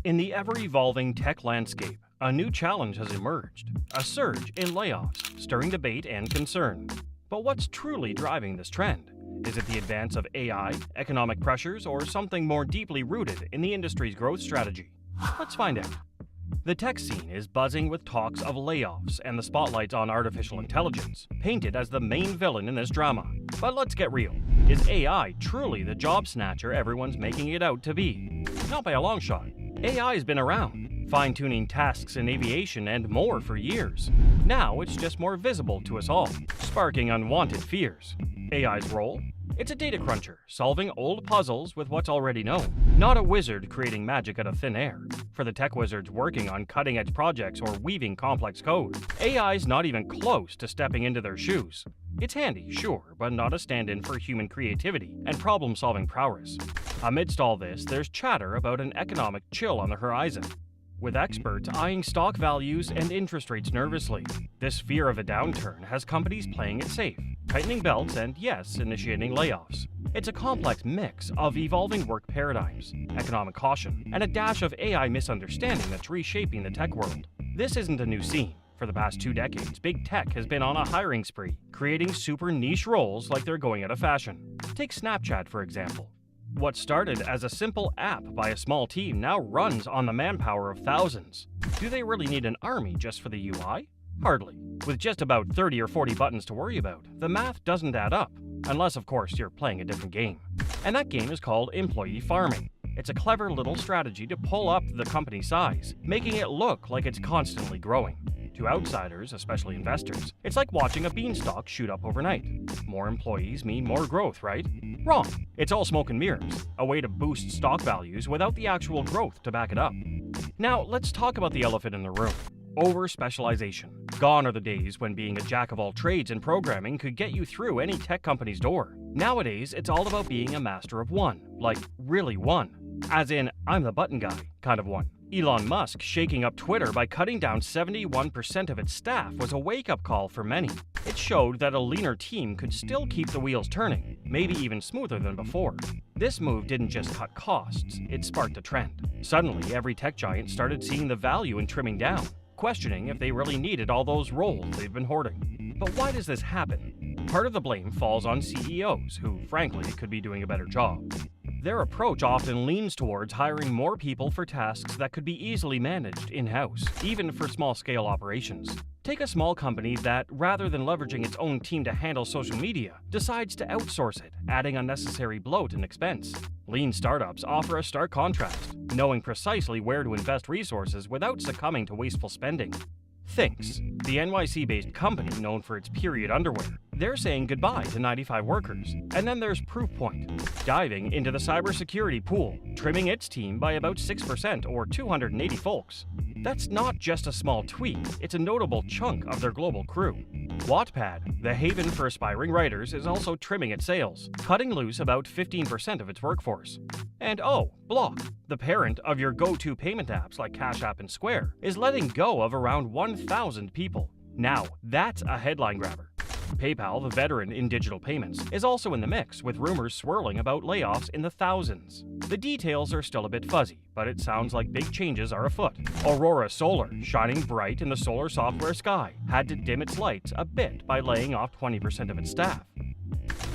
In the ever-evolving tech landscape, a new challenge has emerged, a surge in layoffs, stirring debate and concern. But what's truly driving this trend? Is it the advance of AI, economic pressures, or something more deeply rooted in the industry's growth strategy? Let's find out. The tech scene is buzzing with talks of layoffs and the spotlight on artificial intelligence, painted as the main villain in this drama. But let's get real. Is AI truly the job snatcher everyone's making it out to be? Not by a long shot. AI has been around, fine-tuning tasks in aviation and more for years. Now it's just more visible to us all, sparking unwanted fears. AI's role? It's a data cruncher, solving old puzzles with what's already known, not a wizard creating magic out of thin air. For the tech wizards working on cutting-edge projects or weaving complex code, AI's not even close to stepping into their shoes. It's handy, sure, but not a stand-in for human creativity and problem-solving prowess. Amidst all this, there's chatter about an economic chill on the horizon, with experts eyeing stock values and interest rates nervously. This fear of a downturn has companies playing it safe, tightening belts and, yes, initiating layoffs. It's a complex mix of evolving work paradigms, economic caution, and a dash of AI misunderstanding that's reshaping the tech world. This isn't a new scene. For the past 2 decades, big tech has been on a hiring spree, creating super niche roles like they're going out of fashion. Take Snapchat, for example. What started as a simple app by a small team now runs on the manpower of thousands. Do they really need an army just for the UI? Hardly. With just about 30 or 40 buttons to worry about, the math doesn't add up. Unless, of course, you're playing a different game. And that game is called employee farming. It's a clever little strategy to pull up the company size, making it look like it's constantly growing. To outsiders, especially investors, it's like watching a beanstalk shoot up overnight. More employees mean more growth, right? Wrong. It's all smoke and mirrors, a way to boost stock values without the actual growth to back it up. Now, let's talk about the elephant in the room. Over-specialization. Gone are the days when being a jack of all trades in programming could get you through any tech company's door. Nowadays, it's all about being a master of one, like really one. As in, I'm the button guy kind of one. Elon Musk shaking up Twitter by cutting down 71% of its staff was a wake-up call for many. It showed that a leaner team could still keep the wheels turning, maybe even smoother than before. This move didn't just cut costs, it sparked a trend. Suddenly, every tech giant started seeing the value in trimming down, questioning if they really needed all those roles they've been hoarding. But why does this happen? Part of the blame falls on CEOs, who, frankly, could be doing a better job. Their approach often leans towards hiring more people for tasks that could be easily managed in-house, even for small-scale operations. Take a small company that, rather than leveraging its own team to handle social media, decides to outsource it, adding unnecessary bloat and expense. Lean startups offer a stark contrast, knowing precisely where to invest resources without succumbing to wasteful spending. Thinks, the NYC-based company known for its period underwear, they're saying goodbye to 95 workers. And then there's Proofpoint, diving into the cybersecurity pool, trimming its team by about 6% or 280 folks. That's not just a small tweak, it's a notable chunk of their global crew. Wattpad, the haven for aspiring writers, is also trimming its sails, cutting loose about 15% of its workforce. And Block, the parent of your go-to payment apps like Cash App and Square, is letting go of around 1,000 people. Now, that's a headline grabber. PayPal, the veteran in digital payments, is also in the mix, with rumors swirling about layoffs in the thousands. The details are still a bit fuzzy, but it sounds like big changes are afoot. Aurora Solar, shining bright in the solar software sky, had to dim its lights a bit by laying off 20% of its staff.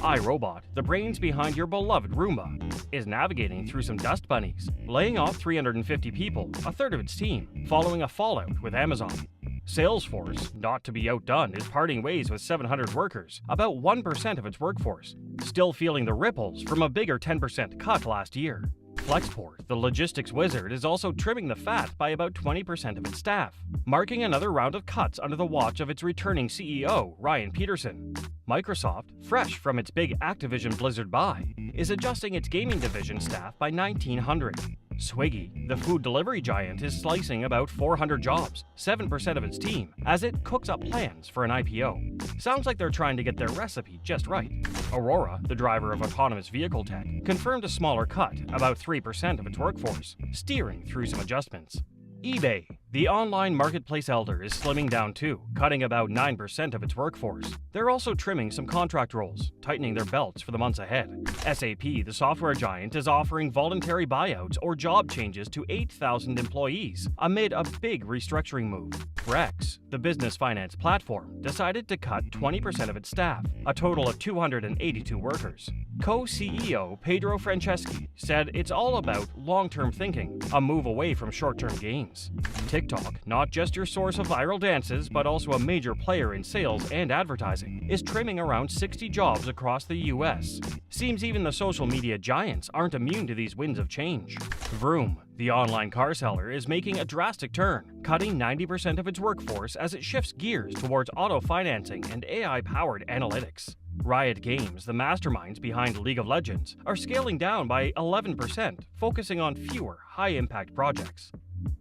iRobot, the brains behind your beloved Roomba, is navigating through some dust bunnies, laying off 350 people, a third of its team, following a fallout with Amazon. Salesforce, not to be outdone, is parting ways with 700 workers, about 1% of its workforce, still feeling the ripples from a bigger 10% cut last year. Flexport, the logistics wizard, is also trimming the fat by about 20% of its staff, marking another round of cuts under the watch of its returning CEO, Ryan Peterson. Microsoft, fresh from its big Activision Blizzard buy, is adjusting its gaming division staff by 1,900. Swiggy, the food delivery giant, is slicing about 400 jobs, 7% of its team, as it cooks up plans for an IPO. Sounds like they're trying to get their recipe just right. Aurora, the driver of autonomous vehicle tech, confirmed a smaller cut, about 3% of its workforce, steering through some adjustments. eBay, the online marketplace elder, is slimming down too, cutting about 9% of its workforce. They're also trimming some contract roles, tightening their belts for the months ahead. SAP, the software giant, is offering voluntary buyouts or job changes to 8,000 employees amid a big restructuring move. Brex, the business finance platform, decided to cut 20% of its staff, a total of 282 workers. Co-CEO Pedro Franceschi said it's all about long-term thinking, a move away from short-term gains. TikTok, not just your source of viral dances, but also a major player in sales and advertising, is trimming around 60 jobs across the US. Seems even the social media giants aren't immune to these winds of change. Vroom, the online car seller, is making a drastic turn, cutting 90% of its workforce as it shifts gears towards auto financing and AI-powered analytics. Riot Games, the masterminds behind League of Legends, are scaling down by 11%, focusing on fewer high-impact projects.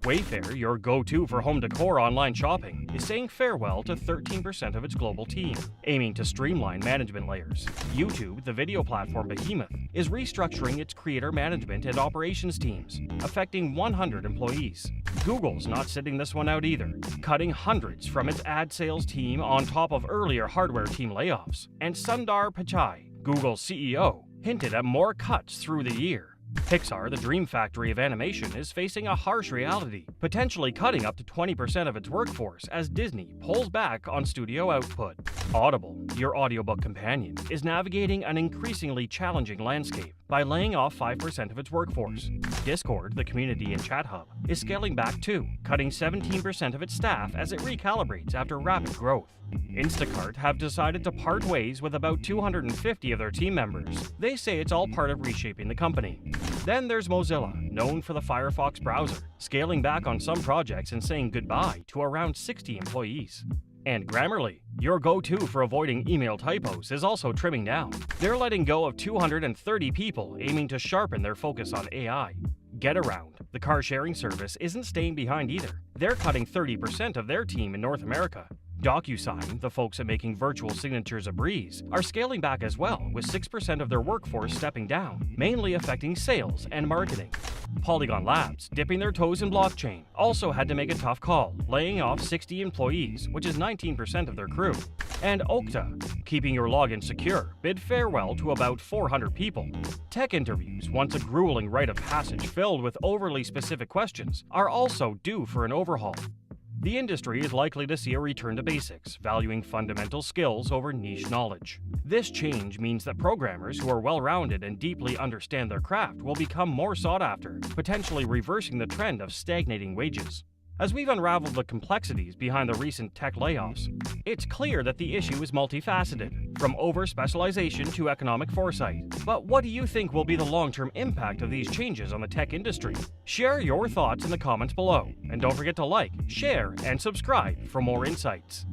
Wayfair, your go-to for home decor online shopping, is saying farewell to 13% of its global team, aiming to streamline management layers. YouTube, the video platform behemoth, is restructuring its creator management and operations teams, affecting 100 employees. Google's not sitting this one out either, cutting hundreds from its ad sales team on top of earlier hardware team layoffs. And Sundar Pichai, Google's CEO, hinted at more cuts through the year. Pixar, the dream factory of animation, is facing a harsh reality, potentially cutting up to 20% of its workforce as Disney pulls back on studio output. Audible, your audiobook companion, is navigating an increasingly challenging landscape by laying off 5% of its workforce. Discord, the community and chat hub, is scaling back too, cutting 17% of its staff as it recalibrates after rapid growth. Instacart have decided to part ways with about 250 of their team members. They say it's all part of reshaping the company. Then there's Mozilla, known for the Firefox browser, scaling back on some projects and saying goodbye to around 60 employees. And Grammarly, your go-to for avoiding email typos, is also trimming down. They're letting go of 230 people, aiming to sharpen their focus on AI. Getaround, the car-sharing service, isn't staying behind either. They're cutting 30% of their team in North America. DocuSign, the folks at making virtual signatures a breeze, are scaling back as well, with 6% of their workforce stepping down, mainly affecting sales and marketing. Polygon Labs, dipping their toes in blockchain, also had to make a tough call, laying off 60 employees, which is 19% of their crew. And Okta, keeping your login secure, bid farewell to about 400 people. Tech interviews, once a grueling rite of passage filled with overly specific questions, are also due for an overhaul. The industry is likely to see a return to basics, valuing fundamental skills over niche knowledge. This change means that programmers who are well-rounded and deeply understand their craft will become more sought after, potentially reversing the trend of stagnating wages. As we've unraveled the complexities behind the recent tech layoffs, it's clear that the issue is multifaceted, from over-specialization to economic foresight. But what do you think will be the long-term impact of these changes on the tech industry? Share your thoughts in the comments below, and don't forget to like, share, and subscribe for more insights.